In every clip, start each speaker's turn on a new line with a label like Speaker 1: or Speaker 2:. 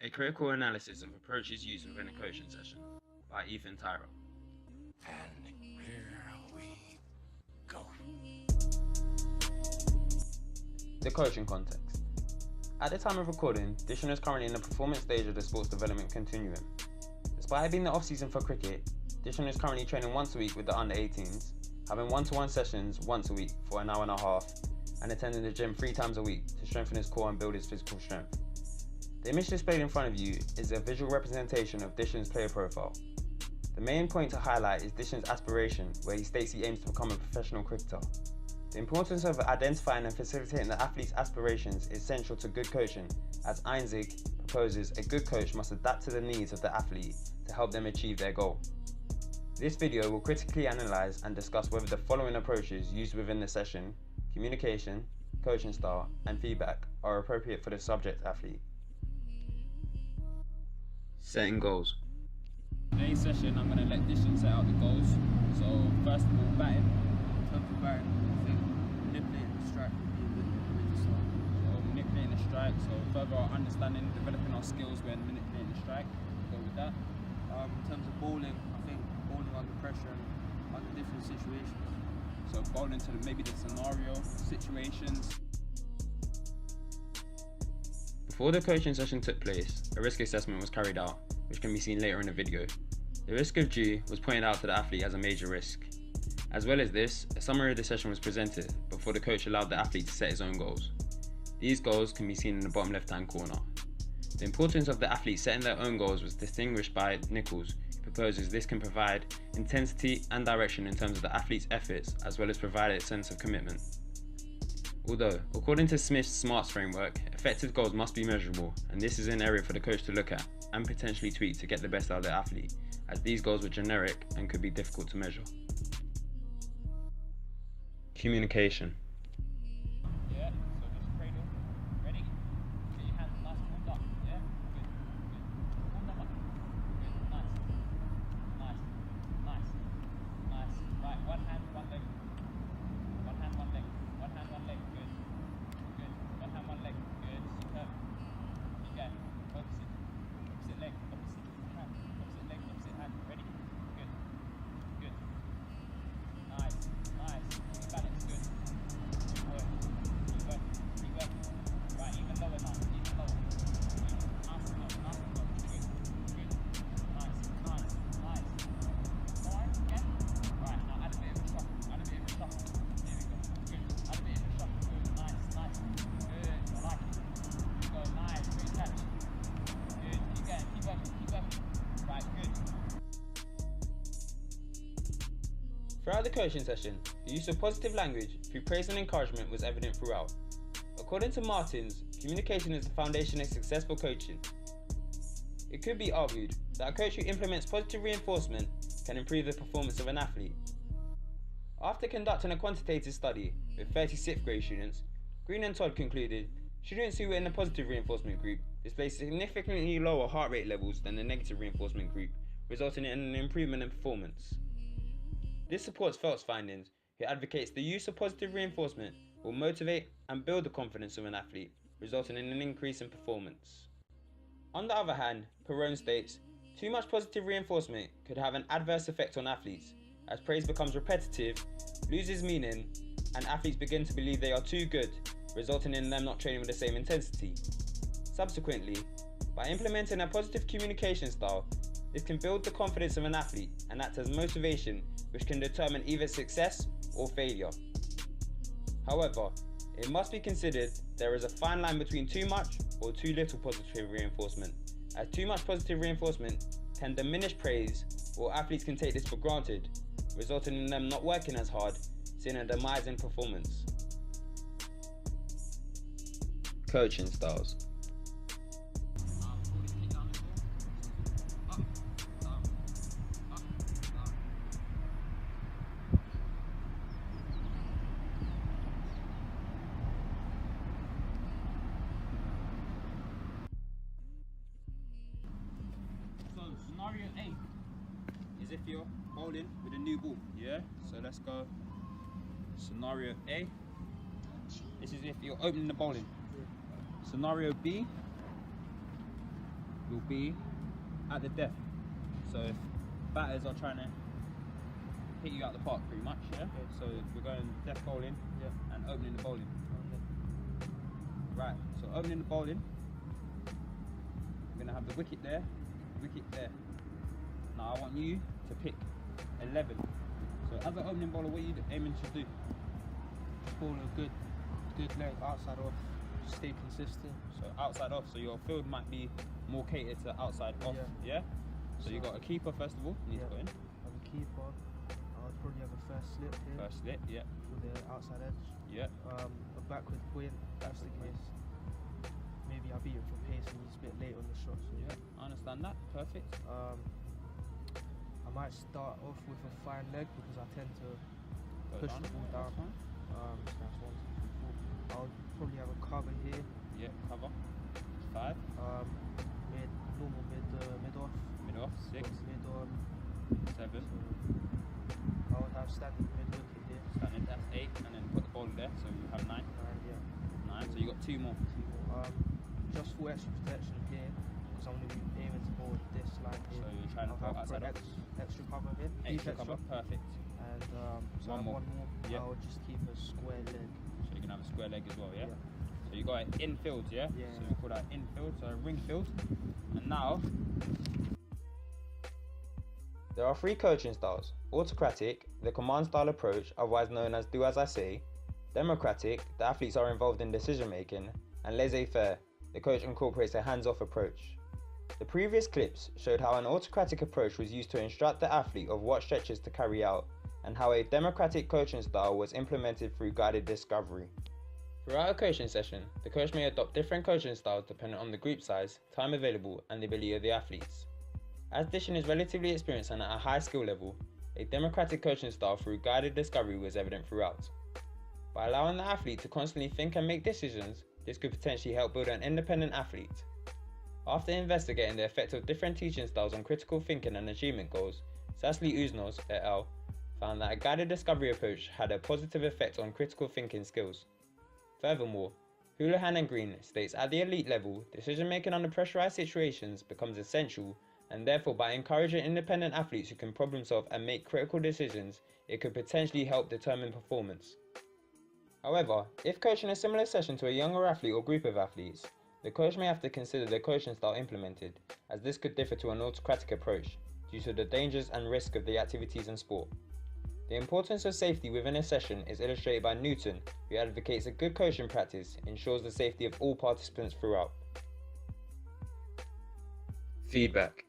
Speaker 1: A critical analysis of approaches used within a coaching session by Ethan Tyrer.
Speaker 2: And here we go.
Speaker 1: The coaching context. At the time of recording, Dishon is currently in the performance stage of the sports development continuum. Despite it being the off-season for cricket, Dishon is currently training once a week with the under-18s, having one-to-one sessions once a week for an hour and a half, and attending the gym 3 times a week to strengthen his core and build his physical strength. The image displayed in front of you is a visual representation of Dishon's player profile. The main point to highlight is Dishon's aspiration, where he states he aims to become a professional cricketer. The importance of identifying and facilitating the athlete's aspirations is essential to good coaching, as Einzig proposes a good coach must adapt to the needs of the athlete to help them achieve their goal. This video will critically analyse and discuss whether the following approaches used within the session, communication, coaching style, and feedback, are appropriate for the subject athlete. Setting goals.
Speaker 3: Today's session, I'm going to let Dishon set out the goals. So first of all, batting. In terms of batting, I think manipulating the strike would be a good way to start. So manipulating the strike, so further our understanding, developing our skills when manipulating the strike. Go with that. In terms of bowling, I think bowling under pressure and under different situations. So bowling to maybe the scenario, situations.
Speaker 1: Before the coaching session took place, a risk assessment was carried out, which can be seen later in the video. The risk of G was pointed out to the athlete as a major risk. As well as this, a summary of the session was presented before the coach allowed the athlete to set his own goals. These goals can be seen in the bottom left-hand corner. The importance of the athlete setting their own goals was distinguished by Nichols, who proposes this can provide intensity and direction in terms of the athlete's efforts, as well as provide a sense of commitment. Although, according to Smith's SMARTS framework, effective goals must be measurable, and this is an area for the coach to look at and potentially tweak to get the best out of the athlete, as these goals were generic and could be difficult to measure. Communication.
Speaker 3: Yeah, so just cradle. Ready? Get your hands nice and warmed up. Yeah? Good, good. Warm them up. Good, nice. Nice, nice, nice. Right, one hand, one leg. One hand, one leg. One hand, one leg. Good, good. One hand, one leg. Good. Superb. Keep going. Opposite. Opposite leg. Opposite hand. Opposite leg. Opposite hand. Ready? Good, good. Nice, nice. Keep balance. Good. Keep working. Keep working. Keep working. Right, even lower now. Even lower. Nice and low. Nice and low. Good, good. Nice, nice, nice. Alright, yeah. Right, now add a bit of a shuffle. Add a bit of a shuffle. There we go. Good. Add a bit of a shuffle. Good. Nice, nice. Good. I like it. Go. Nice. Great catch. Good. Keep going. Keep working. Keep working. Right, good.
Speaker 1: Throughout the coaching session, the use of positive language through praise and encouragement was evident throughout. According to Martins, communication is the foundation of successful coaching. It could be argued that a coach who implements positive reinforcement can improve the performance of an athlete. After conducting a quantitative study with 30 6th grade students, Green and Todd concluded students who were in the positive reinforcement group displayed significantly lower heart rate levels than the negative reinforcement group, resulting in an improvement in performance. This supports Phelps' findings, who advocates the use of positive reinforcement will motivate and build the confidence of an athlete, resulting in an increase in performance. On the other hand, Perrone states, too much positive reinforcement could have an adverse effect on athletes, as praise becomes repetitive, loses meaning, and athletes begin to believe they are too good, resulting in them not training with the same intensity. Subsequently, by implementing a positive communication style, this can build the confidence of an athlete and act as motivation, which can determine either success or failure. However, it must be considered there is a fine line between too much or too little positive reinforcement, as too much positive reinforcement can diminish praise, or athletes can take this for granted, resulting in them not working as hard, seeing a demise in performance. Coaching styles.
Speaker 3: Scenario A is if you're bowling with a new ball, yeah? So let's go scenario A. This is if you're opening the bowling. Scenario B
Speaker 1: will be at the depth. So if batters are trying to hit you out the park pretty much, yeah?
Speaker 4: Okay.
Speaker 1: So we're going depth bowling and opening the bowling.
Speaker 4: Okay.
Speaker 1: Right, so opening the bowling, we're going to have the wicket there, wicket there. Now I want you to pick 11. So as an opening bowler, what are you aiming to do?
Speaker 4: Ball a good length outside off. Stay consistent.
Speaker 1: So outside off, so your field might be more catered to outside off, yeah? So you got a keeper first of all, you need to go in.
Speaker 4: Have a keeper. I'll probably have a first slip here.
Speaker 1: First slip, yeah.
Speaker 4: With the outside edge.
Speaker 1: Yeah.
Speaker 4: A backward point, that's the case. Maybe I beat him for pace and he's a bit late on the shot. So
Speaker 1: Yeah, I understand that, perfect.
Speaker 4: I might start off with a fine leg because I tend to push the ball down. So that's 1, 2, 3, 4. I'll probably have a cover here.
Speaker 1: Yeah, cover. 5.
Speaker 4: Normal mid off.
Speaker 1: Mid off, 6.
Speaker 4: Mid on.
Speaker 1: 7.
Speaker 4: I would have standing mid wicket here.
Speaker 1: Standing, that's 8, and then put the ball there, so you have 9.
Speaker 4: 9, yeah.
Speaker 1: 9, so you got 2 more.
Speaker 4: Just for extra protection here, because I'm going to be aiming to bowl this line here.
Speaker 1: So you're trying to
Speaker 4: I'll
Speaker 1: bowl
Speaker 4: have
Speaker 1: outside off.
Speaker 4: extra cover here.
Speaker 1: Extra cover, perfect.
Speaker 4: And so
Speaker 1: One more. Yep.
Speaker 4: I'll just keep a square leg.
Speaker 1: So you can have a square leg as well, yeah?
Speaker 4: Yeah.
Speaker 1: So you got it infield, yeah?
Speaker 4: Yeah.
Speaker 1: So we call that infield, so a ring field. And now, there are 3 coaching styles: autocratic, the command style approach, otherwise known as do as I say; democratic, the athletes are involved in decision making; and laissez-faire, the coach incorporates a hands-off approach. The previous clips showed how an autocratic approach was used to instruct the athlete of what stretches to carry out, and how a democratic coaching style was implemented through guided discovery. Throughout a coaching session, the coach may adopt different coaching styles depending on the group size, time available, and the ability of the athletes. As Dishon is relatively experienced and at a high skill level, a democratic coaching style through guided discovery was evident throughout. By allowing the athlete to constantly think and make decisions, this could potentially help build an independent athlete. After investigating the effect of different teaching styles on critical thinking and achievement goals, Sasli Uznos et al. Found that a guided discovery approach had a positive effect on critical thinking skills. Furthermore, Houlihan and Green states at the elite level, decision making under pressurized situations becomes essential, and therefore by encouraging independent athletes who can problem solve and make critical decisions, it could potentially help determine performance. However, if coaching a similar session to a younger athlete or group of athletes, the coach may have to consider the coaching style implemented, as this could differ to an autocratic approach due to the dangers and risk of the activities in sport. The importance of safety within a session is illustrated by Newton, who advocates a good coaching practice ensures the safety of all participants throughout. Feedback.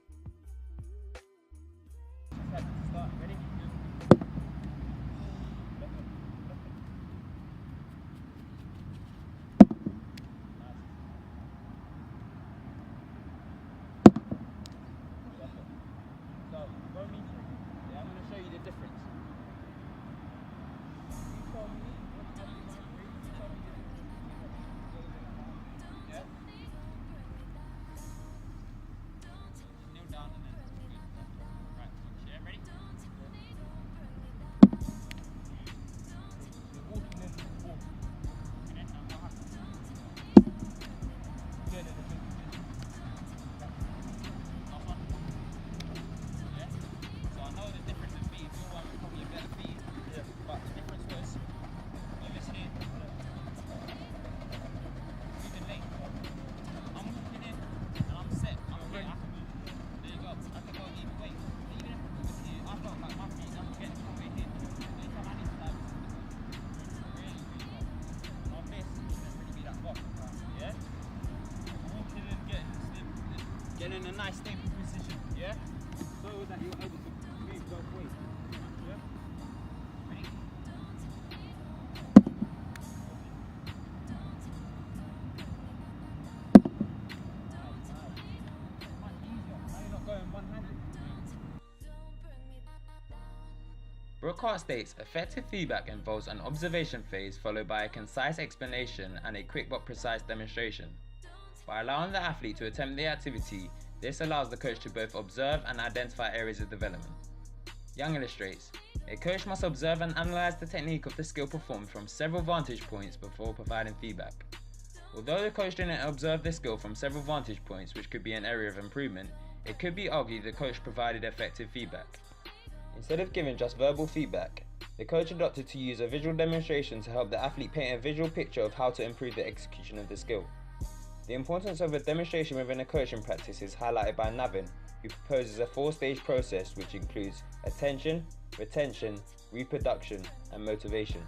Speaker 1: Get in a nice stable position, yeah? So that you're able to move both ways. Yeah? Ready? Much easier. Now you're not going one-handed. Brookhart states effective feedback involves an observation phase followed by a concise explanation and a quick but precise demonstration. By allowing the athlete to attempt the activity, this allows the coach to both observe and identify areas of development. Young illustrates, a coach must observe and analyze the technique of the skill performed from several vantage points before providing feedback. Although the coach didn't observe this skill from several vantage points, which could be an area of improvement, it could be argued the coach provided effective feedback. Instead of giving just verbal feedback, the coach adopted to use a visual demonstration to help the athlete paint a visual picture of how to improve the execution of the skill. The importance of a demonstration within a coaching practice is highlighted by Navin, who proposes a 4-stage process which includes attention, retention, reproduction, and motivation.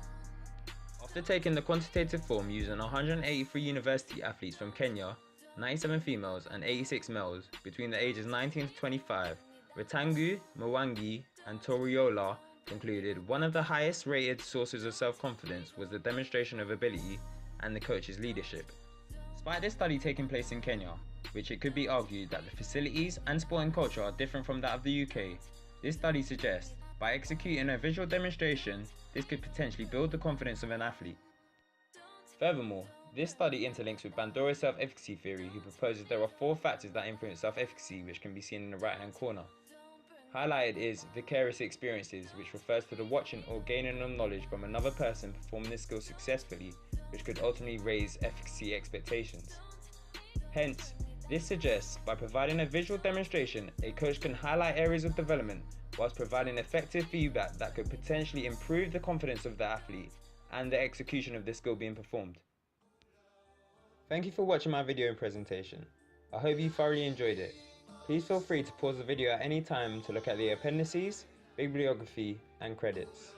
Speaker 1: After taking the quantitative form using 183 university athletes from Kenya, 97 females and 86 males between the ages 19 to 25, Ratangu, Mwangi, and Toriola concluded one of the highest rated sources of self-confidence was the demonstration of ability and the coach's leadership. Despite this study taking place in Kenya, which it could be argued that the facilities and sporting culture are different from that of the UK, this study suggests by executing a visual demonstration, this could potentially build the confidence of an athlete. Furthermore, this study interlinks with Bandura's self-efficacy theory, who proposes there are 4 factors that influence self-efficacy, which can be seen in the right-hand corner. Highlighted is vicarious experiences, which refers to the watching or gaining of knowledge from another person performing this skill successfully, which could ultimately raise efficacy expectations. Hence, this suggests by providing a visual demonstration, a coach can highlight areas of development whilst providing effective feedback that could potentially improve the confidence of the athlete and the execution of the skill being performed. Thank you for watching my video and presentation. I hope you thoroughly enjoyed it. Please feel free to pause the video at any time to look at the appendices, bibliography, and credits.